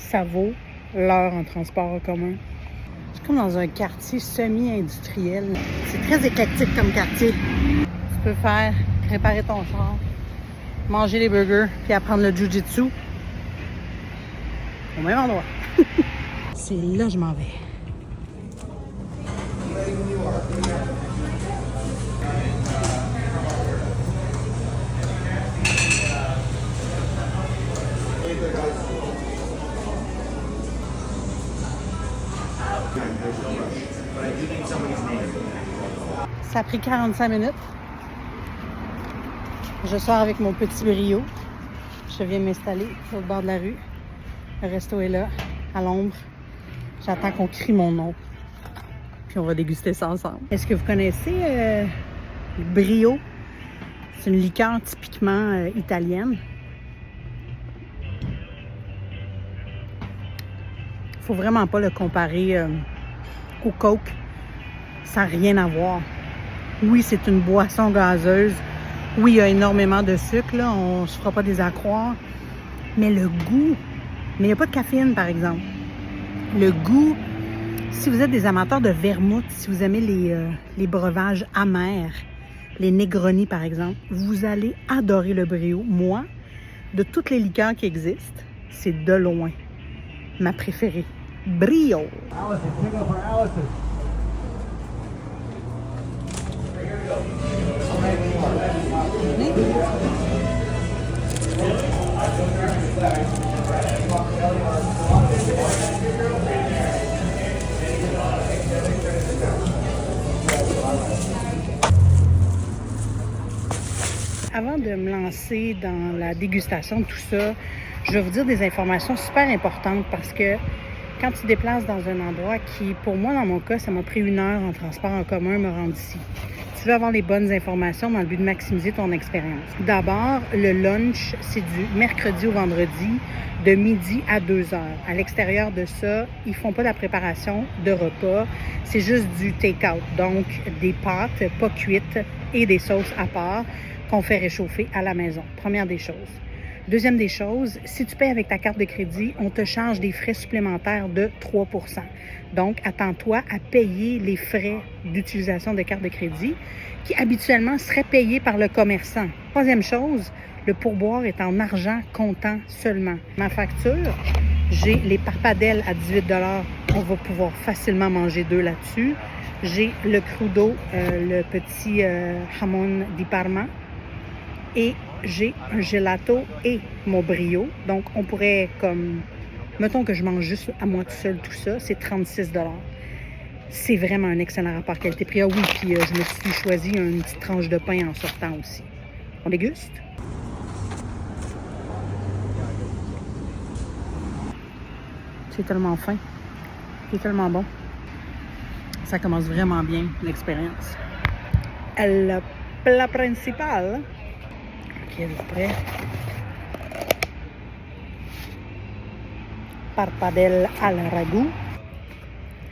ça vaut l'heure en transport en commun. Je suis comme dans un quartier semi-industriel. C'est très éclectique comme quartier. Tu peux faire réparer ton char, manger les burgers, puis apprendre le jiu-jitsu au même endroit. C'est là que je m'en vais. Ça a pris 45 minutes. Je sors avec mon petit brio. Je viens m'installer sur le bord de la rue. Le resto est là, à l'ombre. J'attends qu'on crie mon nom. Puis on va déguster ça ensemble. Est-ce que vous connaissez le brio? C'est une liqueur typiquement italienne. Faut vraiment pas le comparer au Coke. Ça n'a rien à voir. Oui, c'est une boisson gazeuse. Oui, il y a énormément de sucre, là. On ne se fera pas des accroire. Mais le goût... Mais il n'y a pas de caféine, par exemple. Le goût... Si vous êtes des amateurs de vermouth, si vous aimez les breuvages amers, les Negroni, par exemple, vous allez adorer le brio. Moi, de toutes les liqueurs qui existent, c'est de loin ma préférée. Brio! Allison, pick up for Allison. Avant de me lancer dans la dégustation de tout ça, je vais vous dire des informations super importantes parce que quand tu te déplaces dans un endroit qui, pour moi, dans mon cas, ça m'a pris 1 heure en transport en commun me rendre ici. Tu veux avoir les bonnes informations dans le but de maximiser ton expérience. D'abord, le lunch, c'est du mercredi au vendredi, de midi à 2 heures. À l'extérieur de ça, ils font pas de la préparation de repas. C'est juste du take-out. Donc, des pâtes pas cuites et des sauces à part qu'on fait réchauffer à la maison. Première des choses. Deuxième des choses, si tu payes avec ta carte de crédit, on te charge des frais supplémentaires de 3 %. Donc, attends-toi à payer les frais d'utilisation de carte de crédit qui habituellement seraient payés par le commerçant. Troisième chose, le pourboire est en argent comptant seulement. Ma facture, j'ai les parpadelles à 18 $. On va pouvoir facilement manger 2 là-dessus. J'ai le crudo, le petit jamon di Parma. Et j'ai un gelato et mon brio. Donc, on pourrait comme... Mettons que je mange juste à moi tout seul tout ça, c'est 36 $. C'est vraiment un excellent rapport qualité-prix. Ah oui, puis je me suis choisi une petite tranche de pain en sortant aussi. On déguste? C'est tellement fin. C'est tellement bon. Ça commence vraiment bien, l'expérience. Le plat principal... Ok, êtes-vous prêts? Parpadelle al ragoût.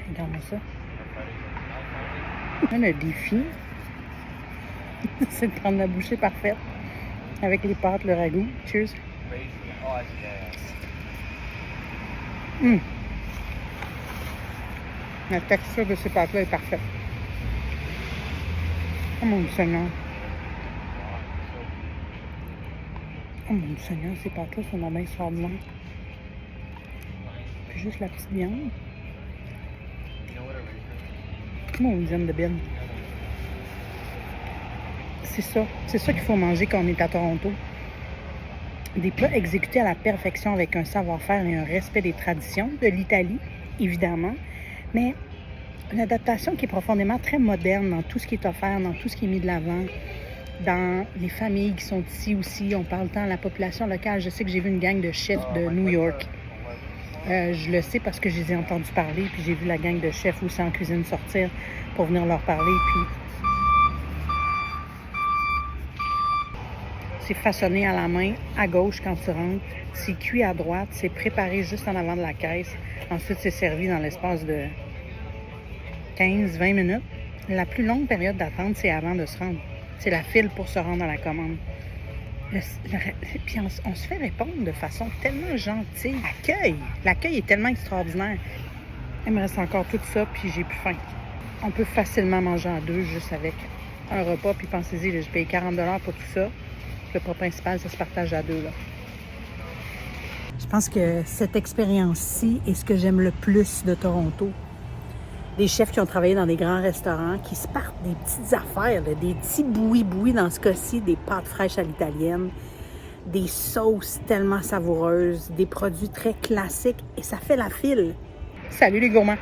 Regarde-moi ça. Le défi, c'est de prendre la bouchée parfaite avec les pâtes, le ragoût. Cheers. La texture de ces pâtes-là est parfaite. Oh mon Seigneur. Oh mon Seigneur, ces pâtes-là sont vraiment extraordinaires. Puis juste la petite viande. Mon dizaine de belle. C'est ça qu'il faut manger quand on est à Toronto. Des plats exécutés à la perfection avec un savoir-faire et un respect des traditions de l'Italie, évidemment, mais une adaptation qui est profondément très moderne dans tout ce qui est offert, dans tout ce qui est mis de l'avant, dans les familles qui sont ici aussi. On parle tant de la population locale. Je sais que j'ai vu une gang de chefs de New York. Je le sais parce que je les ai entendus parler, puis j'ai vu la gang de chefs aussi en cuisine sortir pour venir leur parler, puis c'est façonné à la main, à gauche quand tu rentres, c'est cuit à droite, c'est préparé juste en avant de la caisse, ensuite c'est servi dans l'espace de 15-20 minutes. La plus longue période d'attente, c'est avant de se rendre. C'est la file pour se rendre à la commande. Puis on se fait répondre de façon tellement gentille. L'accueil est tellement extraordinaire. Il me reste encore tout ça, puis j'ai plus faim. On peut facilement manger en deux, juste avec un repas. Puis pensez-y, j'ai payé 40 $ pour tout ça. Le repas principal, ça se partage à deux, là. Je pense que cette expérience-ci est ce que j'aime le plus de Toronto. Des chefs qui ont travaillé dans des grands restaurants, qui se partent des petites affaires, là, des petits boui-boui dans ce cas-ci, des pâtes fraîches à l'italienne, des sauces tellement savoureuses, des produits très classiques, et ça fait la file. Salut les gourmands!